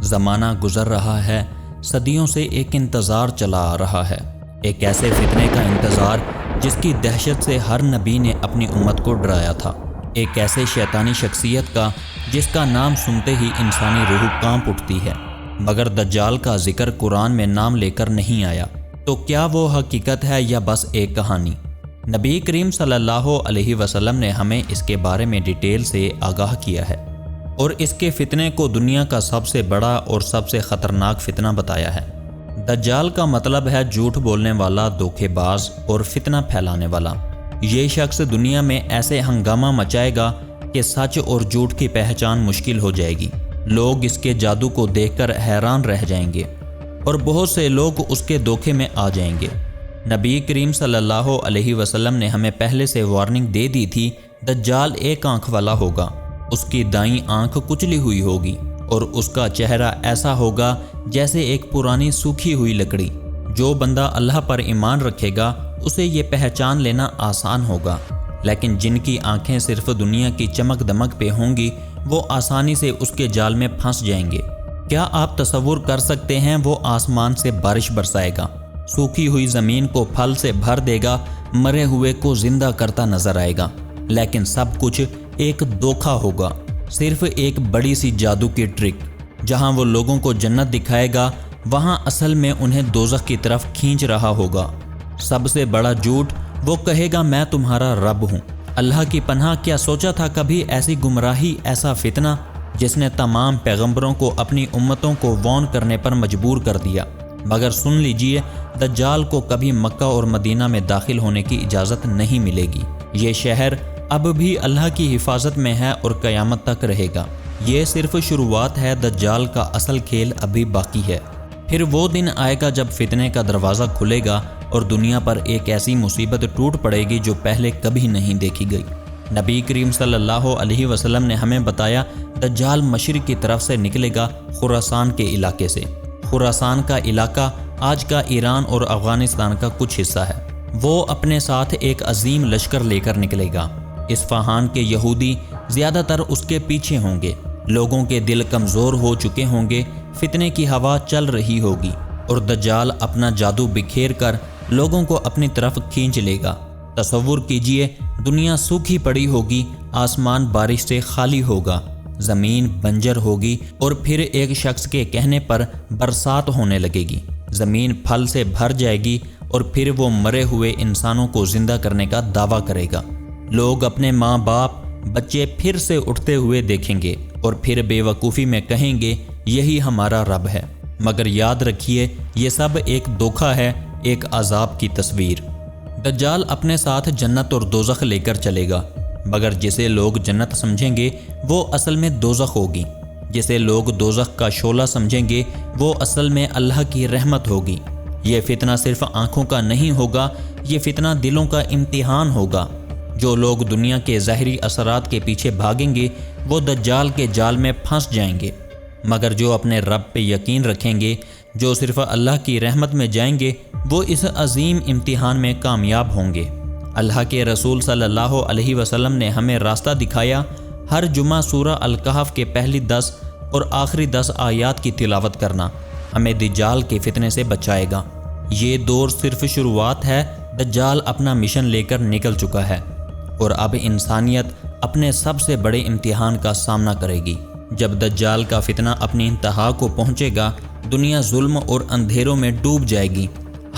زمانہ گزر رہا ہے، صدیوں سے ایک انتظار چلا آ رہا ہے، ایک ایسے فتنے کا انتظار جس کی دہشت سے ہر نبی نے اپنی امت کو ڈرایا تھا، ایک ایسے شیطانی شخصیت کا جس کا نام سنتے ہی انسانی روح کانپ اٹھتی ہے۔ مگر دجال کا ذکر قرآن میں نام لے کر نہیں آیا، تو کیا وہ حقیقت ہے یا بس ایک کہانی؟ نبی کریم صلی اللہ علیہ وسلم نے ہمیں اس کے بارے میں ڈیٹیل سے آگاہ کیا ہے اور اس کے فتنے کو دنیا کا سب سے بڑا اور سب سے خطرناک فتنہ بتایا ہے۔ دجال کا مطلب ہے جھوٹ بولنے والا، دھوکے باز اور فتنہ پھیلانے والا۔ یہ شخص دنیا میں ایسے ہنگامہ مچائے گا کہ سچ اور جھوٹ کی پہچان مشکل ہو جائے گی۔ لوگ اس کے جادو کو دیکھ کر حیران رہ جائیں گے اور بہت سے لوگ اس کے دھوکے میں آ جائیں گے۔ نبی کریم صلی اللہ علیہ وسلم نے ہمیں پہلے سے وارننگ دے دی تھی، دجال ایک آنکھ والا ہوگا، اس کی دائیں آنکھ کچلی ہوئی ہوگی اور اس کا چہرہ ایسا ہوگا جیسے ایک پرانی سوکھی ہوئی لکڑی۔ جو بندہ اللہ پر ایمان رکھے گا اسے یہ پہچان لینا آسان ہوگا، لیکن جن کی آنکھیں صرف دنیا کی چمک دمک پہ ہوں گی وہ آسانی سے اس کے جال میں پھنس جائیں گے۔ کیا آپ تصور کر سکتے ہیں؟ وہ آسمان سے بارش برسائے گا، سوکھی ہوئی زمین کو پھل سے بھر دے گا، مرے ہوئے کو زندہ کرتا نظر آئے گا، لیکن سب کچھ ایک دھوکہ ہوگا، صرف ایک بڑی سی جادو کی ٹرک۔ جہاں وہ لوگوں کو جنت دکھائے گا وہاں اصل میں انہیں دوزخ کی طرف کھینچ رہا ہوگا۔ سب سے بڑا جھوٹ، وہ کہے گا میں تمہارا رب ہوں۔ اللہ کی پناہ، کیا سوچا تھا کبھی ایسی گمراہی، ایسا فتنہ جس نے تمام پیغمبروں کو اپنی امتوں کو وارن کرنے پر مجبور کر دیا؟ مگر سن لیجئے، دجال کو کبھی مکہ اور مدینہ میں داخل ہونے کی اجازت نہیں ملے گی۔ یہ شہر اب بھی اللہ کی حفاظت میں ہے اور قیامت تک رہے گا۔ یہ صرف شروعات ہے، دجال کا اصل کھیل ابھی باقی ہے۔ پھر وہ دن آئے گا جب فتنے کا دروازہ کھلے گا اور دنیا پر ایک ایسی مصیبت ٹوٹ پڑے گی جو پہلے کبھی نہیں دیکھی گئی۔ نبی کریم صلی اللہ علیہ وسلم نے ہمیں بتایا، دجال مشرق کی طرف سے نکلے گا، خراسان کے علاقے سے۔ خراسان کا علاقہ آج کا ایران اور افغانستان کا کچھ حصہ ہے۔ وہ اپنے ساتھ ایک عظیم لشکر لے کر نکلے گا۔ اصفہان کے یہودی زیادہ تر اس کے پیچھے ہوں گے۔ لوگوں کے دل کمزور ہو چکے ہوں گے، فتنے کی ہوا چل رہی ہوگی اور دجال اپنا جادو بکھیر کر لوگوں کو اپنی طرف کھینچ لے گا۔ تصور کیجئے، دنیا سوکھی پڑی ہوگی، آسمان بارش سے خالی ہوگا، زمین بنجر ہوگی اور پھر ایک شخص کے کہنے پر برسات ہونے لگے گی، زمین پھل سے بھر جائے گی اور پھر وہ مرے ہوئے انسانوں کو زندہ کرنے کا دعویٰ کرے گا۔ لوگ اپنے ماں باپ، بچے پھر سے اٹھتے ہوئے دیکھیں گے اور پھر بے وقوفی میں کہیں گے یہی ہمارا رب ہے۔ مگر یاد رکھیے، یہ سب ایک دھوکہ ہے، ایک عذاب کی تصویر۔ دجال اپنے ساتھ جنت اور دوزخ لے کر چلے گا، مگر جسے لوگ جنت سمجھیں گے وہ اصل میں دوزخ ہوگی، جسے لوگ دوزخ کا شعلہ سمجھیں گے وہ اصل میں اللہ کی رحمت ہوگی۔ یہ فتنہ صرف آنکھوں کا نہیں ہوگا، یہ فتنہ دلوں کا امتحان ہوگا۔ جو لوگ دنیا کے ظاہری اثرات کے پیچھے بھاگیں گے وہ دجال کے جال میں پھنس جائیں گے، مگر جو اپنے رب پہ یقین رکھیں گے، جو صرف اللہ کی رحمت میں جائیں گے، وہ اس عظیم امتحان میں کامیاب ہوں گے۔ اللہ کے رسول صلی اللہ علیہ وسلم نے ہمیں راستہ دکھایا۔ ہر جمعہ سورہ الکہف کے پہلی 10 اور آخری 10 آیات کی تلاوت کرنا ہمیں دجال کے فتنے سے بچائے گا۔ یہ دور صرف شروعات ہے، دجال اپنا مشن لے کر نکل چکا ہے اور اب انسانیت اپنے سب سے بڑے امتحان کا سامنا کرے گی۔ جب دجال کا فتنہ اپنی انتہا کو پہنچے گا، دنیا ظلم اور اندھیروں میں ڈوب جائے گی،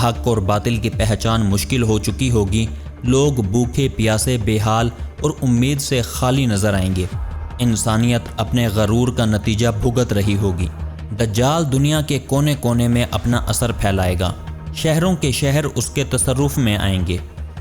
حق اور باطل کی پہچان مشکل ہو چکی ہوگی، لوگ بھوکے پیاسے، بے حال اور امید سے خالی نظر آئیں گے، انسانیت اپنے غرور کا نتیجہ بھگت رہی ہوگی۔ دجال دنیا کے کونے کونے میں اپنا اثر پھیلائے گا، شہروں کے شہر اس کے تصرف میں آئیں گے۔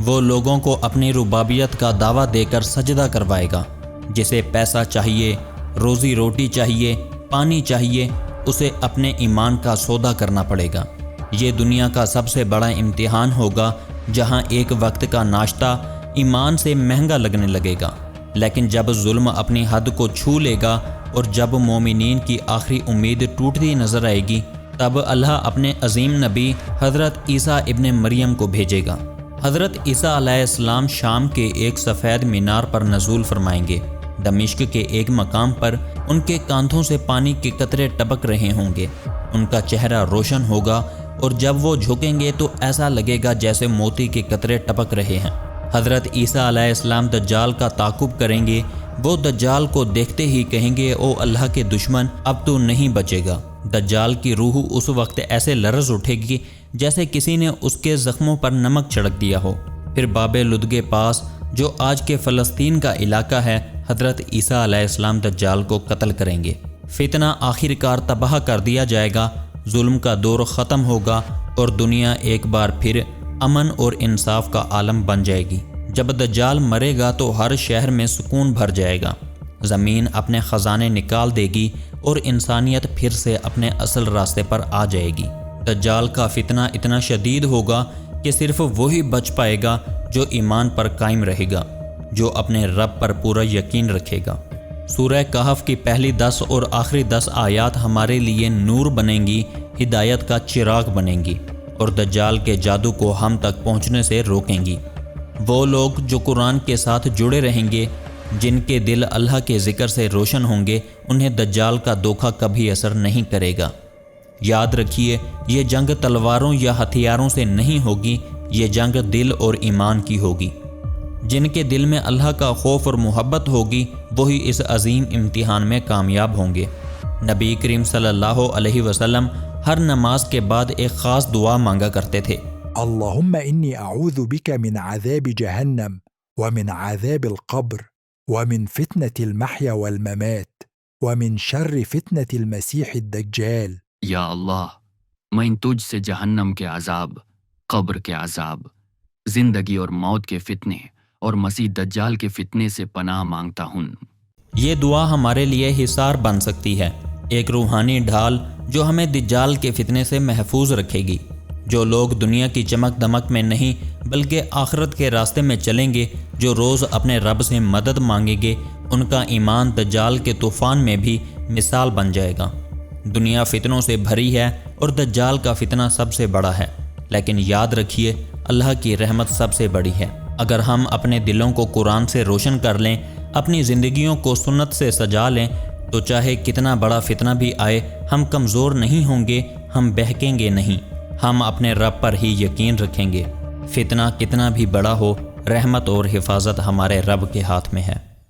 وہ لوگوں کو اپنی ربابیت کا دعویٰ دے کر سجدہ کروائے گا۔ جسے پیسہ چاہیے، روزی روٹی چاہیے، پانی چاہیے، اسے اپنے ایمان کا سودا کرنا پڑے گا۔ یہ دنیا کا سب سے بڑا امتحان ہوگا، جہاں ایک وقت کا ناشتہ ایمان سے مہنگا لگنے لگے گا، لیکن جب ظلم اپنی حد کو چھو لے گا اور جب مومنین کی آخری امید ٹوٹتی نظر آئے گی، تب اللہ اپنے عظیم نبی حضرت عیسیٰ ابن مریم کو بھیجے گا۔ حضرت عیسیٰ علیہ السلام شام کے ایک سفید مینار پر نزول فرمائیں گے۔ دمشق کے ایک مقام پر ان کے کاندھوں سے پانی کے قطرے ٹپک رہے ہوں گے، ان کا چہرہ روشن ہوگا اور جب وہ جھکیں گے تو ایسا لگے گا جیسے موتی کے قطرے ٹپک رہے ہیں۔ حضرت عیسیٰ علیہ السلام دجال کا تعاقب کریں گے، وہ دجال کو دیکھتے ہی کہیں گے او اللہ کے دشمن، اب تو نہیں بچے گا۔ دجال کی روح اس وقت ایسے لرز اٹھے گی جیسے کسی نے اس کے زخموں پر نمک چھڑک دیا ہو۔ پھر باب لد کے پاس جو آج کے فلسطین کا علاقہ ہے، حضرت عیسیٰ علیہ السلام دجال کو قتل کریں گے۔ فتنہ آخر کار تباہ کر دیا جائے گا، ظلم کا دور ختم ہوگا اور دنیا ایک بار پھر امن اور انصاف کا عالم بن جائے گی۔ جب دجال مرے گا تو ہر شہر میں سکون بھر جائے گا، زمین اپنے خزانے نکال دے گی اور انسانیت پھر سے اپنے اصل راستے پر آ جائے گی۔ دجال کا فتنہ اتنا شدید ہوگا کہ صرف وہی بچ پائے گا جو ایمان پر قائم رہے گا، جو اپنے رب پر پورا یقین رکھے گا۔ سورہ کہف کی پہلی 10 اور آخری 10 آیات ہمارے لیے نور بنیں گی، ہدایت کا چراغ بنیں گی اور دجال کے جادو کو ہم تک پہنچنے سے روکیں گی۔ وہ لوگ جو قرآن کے ساتھ جڑے رہیں گے، جن کے دل اللہ کے ذکر سے روشن ہوں گے، انہیں دجال کا دھوکہ کبھی اثر نہیں کرے گا۔ یاد رکھیے، یہ جنگ تلواروں یا ہتھیاروں سے نہیں ہوگی، یہ جنگ دل اور ایمان کی ہوگی۔ جن کے دل میں اللہ کا خوف اور محبت ہوگی، وہی اس عظیم امتحان میں کامیاب ہوں گے۔ نبی کریم صلی اللہ علیہ وسلم ہر نماز کے بعد ایک خاص دعا مانگا کرتے تھے۔ اللهم إني أعوذ بك من عذاب جهنم ومن عذاب القبر ومن فتنة المحيا والممات ومن شر فتنة المسيح الدجال۔ یا اللہ، میں تجھ سے جہنم کے عذاب، قبر کے عذاب، زندگی اور موت کے فتنے اور مسیح دجال کے فتنے سے پناہ مانگتا ہوں۔ یہ دعا ہمارے لیے حصار بن سکتی ہے، ایک روحانی ڈھال جو ہمیں دجال کے فتنے سے محفوظ رکھے گی۔ جو لوگ دنیا کی چمک دمک میں نہیں بلکہ آخرت کے راستے میں چلیں گے، جو روز اپنے رب سے مدد مانگیں گے، ان کا ایمان دجال کے طوفان میں بھی مثال بن جائے گا۔ دنیا فتنوں سے بھری ہے اور دجال کا فتنہ سب سے بڑا ہے، لیکن یاد رکھیے اللہ کی رحمت سب سے بڑی ہے۔ اگر ہم اپنے دلوں کو قرآن سے روشن کر لیں، اپنی زندگیوں کو سنت سے سجا لیں، تو چاہے کتنا بڑا فتنہ بھی آئے، ہم کمزور نہیں ہوں گے، ہم بہکیں گے نہیں، ہم اپنے رب پر ہی یقین رکھیں گے۔ فتنہ کتنا بھی بڑا ہو، رحمت اور حفاظت ہمارے رب کے ہاتھ میں ہے۔